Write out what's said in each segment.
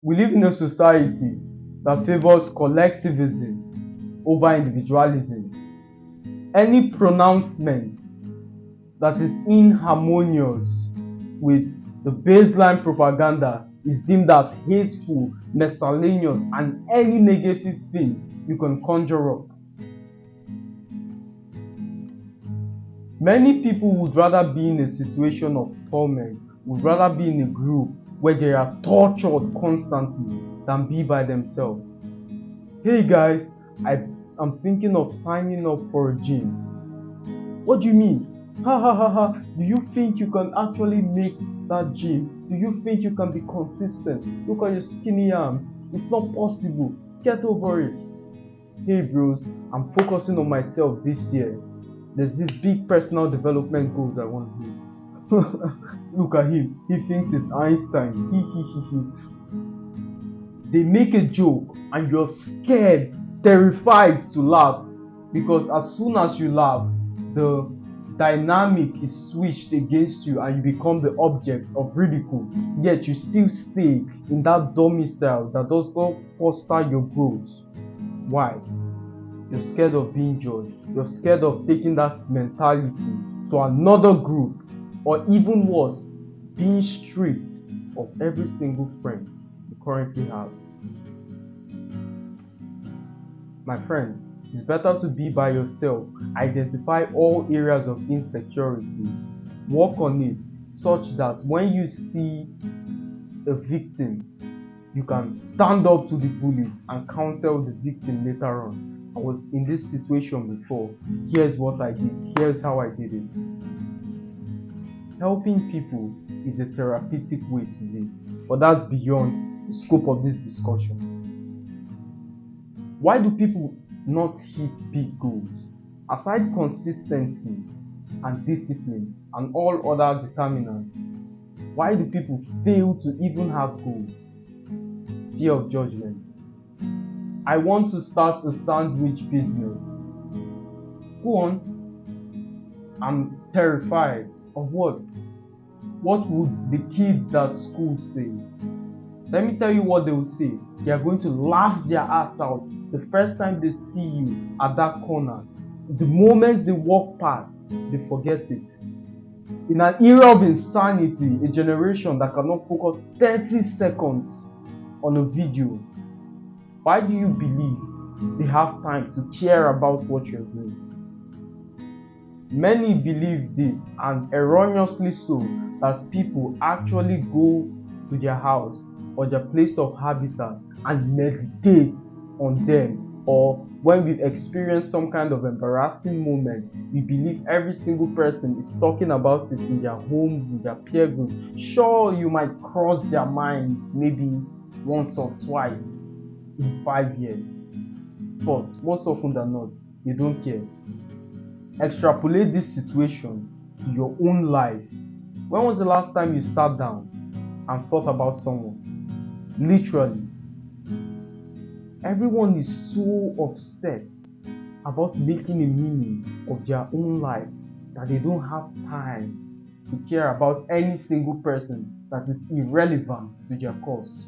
We live in a society that favors collectivism over individualism. Any pronouncement that is inharmonious with the baseline propaganda is deemed as hateful, miscellaneous, and any negative thing you can conjure up. Many people would rather be in a situation of torment, would rather be in a group where they are tortured constantly than be by themselves. Hey guys, I'm thinking of signing up for a gym. What do you mean? Ha ha ha ha. Do you think you can actually make that gym? Do you think you can be consistent? Look at your skinny arms. It's not possible. Get over it. Hey bros, I'm focusing on myself this year. There's this big personal development goals I want to do. Look at him. He thinks it's Einstein. They make a joke and you're scared, terrified to laugh because as soon as you laugh, the dynamic is switched against you and you become the object of ridicule. Yet you still stay in that dummy style that does not foster your growth. Why? You're scared of being judged. You're scared of taking that mentality to another group, or even worse, being stripped of every single friend you currently have. My friend, it's better to be by yourself. Identify all areas of insecurities. Work on it such that when you see a victim, you can stand up to the bullies and counsel the victim later on. I was in this situation before. Here's what I did. Here's how I did it. Helping people is a therapeutic way to live, but that's beyond the scope of this discussion. Why do people not hit big goals? Aside consistency and discipline and all other determinants, why do people fail to even have goals? Fear of judgment. I want to start a sandwich business. Go on. I'm terrified of what? What would the kids at school say? Let me tell you what they will say. They are going to laugh their ass out the first time they see you at that corner. The moment they walk past, they forget it. In an era of insanity, a generation that cannot focus 30 seconds on a video, why do you believe they have time to care about what you're doing? Many believe this, and erroneously so, that people actually go to their house or their place of habitat and meditate on them, or when we've experienced some kind of embarrassing moment, we believe every single person is talking about it in their homes, in their peer group. Sure, you might cross their mind maybe once or twice in 5 years, but most often than not, they don't care. Extrapolate this situation to your own life. When was the last time you sat down and thought about someone? Literally. Everyone is so obsessed about making a meaning of their own life that they don't have time to care about any single person that is irrelevant to their cause.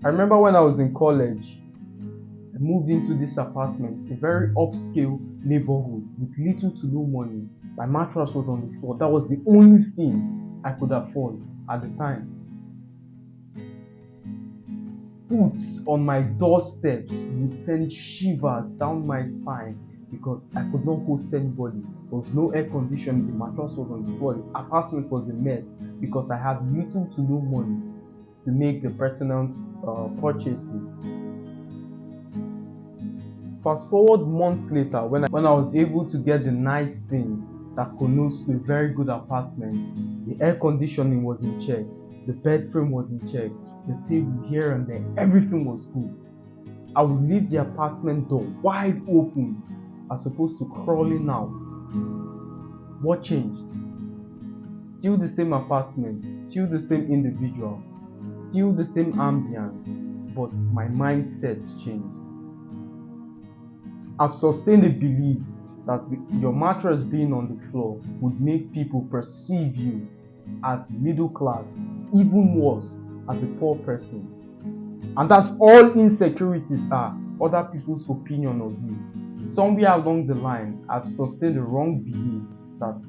I remember when I was in college, I moved into this apartment, a very upscale neighborhood with little to no money. My mattress was on the floor. That was the only thing I could afford at the time. Food on my doorsteps would send shivers down my spine because I could not host anybody. There was no air conditioning. The mattress was on the floor. The apartment was a mess because I had little to no money to make the personal purchases. Fast forward months later, when I was able to get the nice thing that connotes to a very good apartment, the air conditioning was in check, the bed frame was in check, the table here and there, everything was good. I would leave the apartment door wide open as opposed to crawling out. What changed? Still the same apartment, still the same individual, still the same ambience, but my mindset changed. I've sustained a belief that your mattress being on the floor would make people perceive you as middle class, even worse, as a poor person. And that's all insecurities are, other people's opinion of you. Somewhere along the line, I've sustained the wrong belief that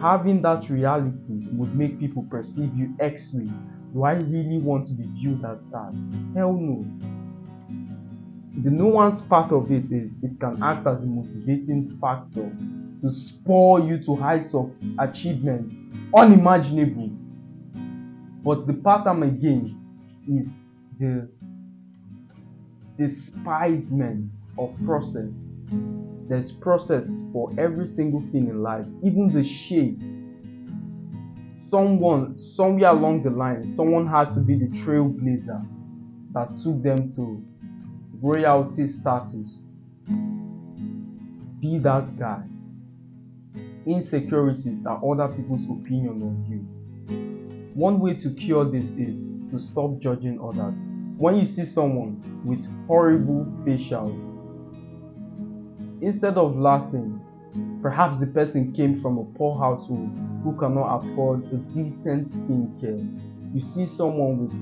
having that reality would make people perceive you X-ray. Do I really want to be viewed as that? Hell no. The nuance part of it is it can act as a motivating factor to spur you to heights of achievement unimaginable. But the pattern again is the despisement of process. There's process for every single thing in life, even the shape. Somewhere along the line, someone had to be the trailblazer that took them to royalty status. Be that guy. Insecurities are other people's opinion of you. One way to cure this is to stop judging others. When you see someone with horrible facials, instead of laughing, perhaps the person came from a poor household who cannot afford a decent skincare. You see someone with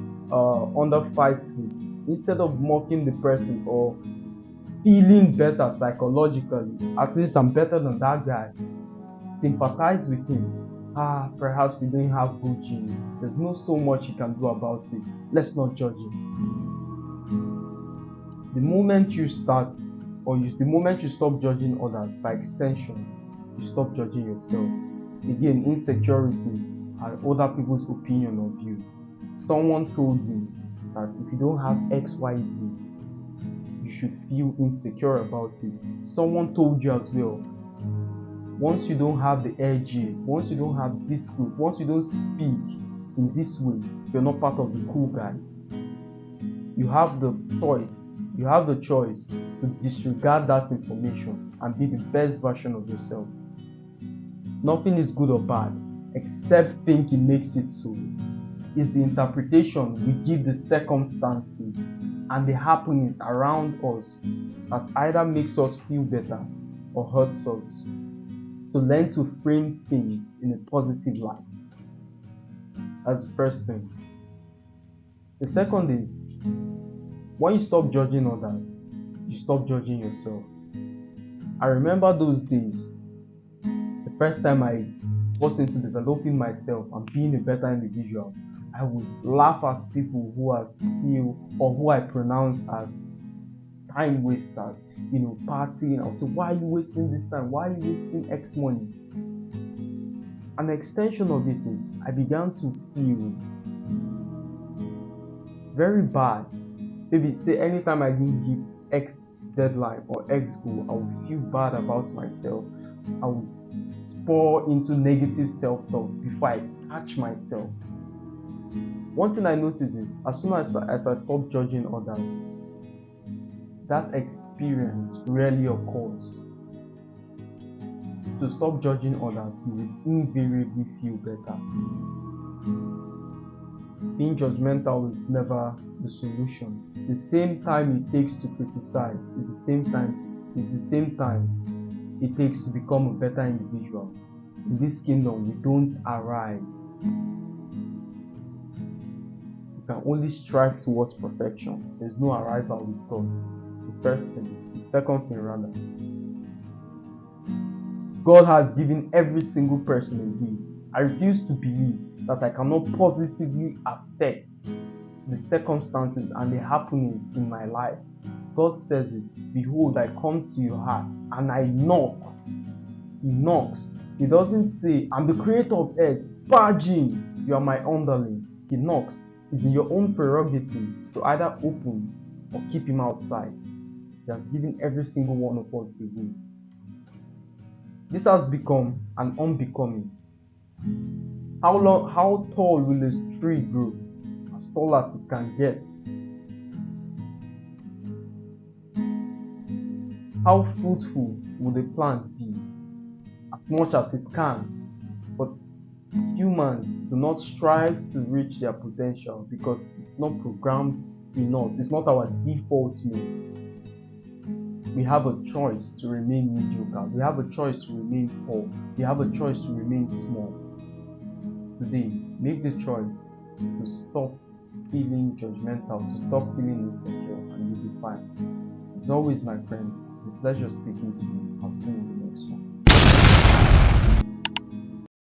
under 5 feet, instead of mocking the person or feeling better psychologically, at least I'm better than that guy, sympathize with him. Perhaps he didn't have good genes. There's not so much he can do about it. Let's not judge him. The moment you start, the moment you stop judging others, by extension, you stop judging yourself. Again, insecurities are other people's opinion of you. Someone told you that if you don't have X, Y, Z, you should feel insecure about it. Someone told you as well, once you don't have the edges, once you don't have this group, once you don't speak in this way, you're not part of the cool guy. You have the choice to disregard that information and be the best version of yourself. Nothing is good or bad except thinking makes it so. It's the interpretation we give the circumstances and the happenings around us that either makes us feel better or hurts us. To learn to frame things in a positive light. That's the first thing. The second is, when you stop judging others, you stop judging yourself. I remember those days, the first time I was into developing myself and being a better individual, I would laugh at people who are still, or who I pronounce as time wasters, partying. I'll say, why are you wasting this time? Why are you wasting X money? An extension of it is, I began to feel very bad. Maybe say anytime I didn't give X deadline or X goal, I would feel bad about myself. I would spur into negative self-talk before I catch myself. One thing I noticed is, as soon as I stop judging others, that experience rarely occurs. To stop judging others, you will invariably feel better. Being judgmental is never the solution. The same time it takes to criticize is the same time it takes to become a better individual. In this kingdom, we don't arrive. We can only strive towards perfection. There's no arrival with God. The first thing. The second thing rather. God has given every single person a will. I refuse to believe that I cannot positively affect the circumstances and the happenings in my life. God says it, behold, I come to your heart and I knock. He knocks. He doesn't say, I'm the creator of earth, barge in, you are my underling. He knocks. It's in your own prerogative to either open or keep him outside. He has given every single one of us the will. This has become an unbecoming. How tall will a tree grow? As tall as it can get. How fruitful will the plant be? As much as it can. But humans do not strive to reach their potential because it's not programmed in us. It's not our default mode. we have a choice to remain mediocre. We have a choice to remain poor. We have a choice to remain small. Today, make the choice to stop feeling judgmental, to stop feeling insecure, and you'll be fine. As always, my friend, it's a pleasure speaking to you. I'll see you in the next one.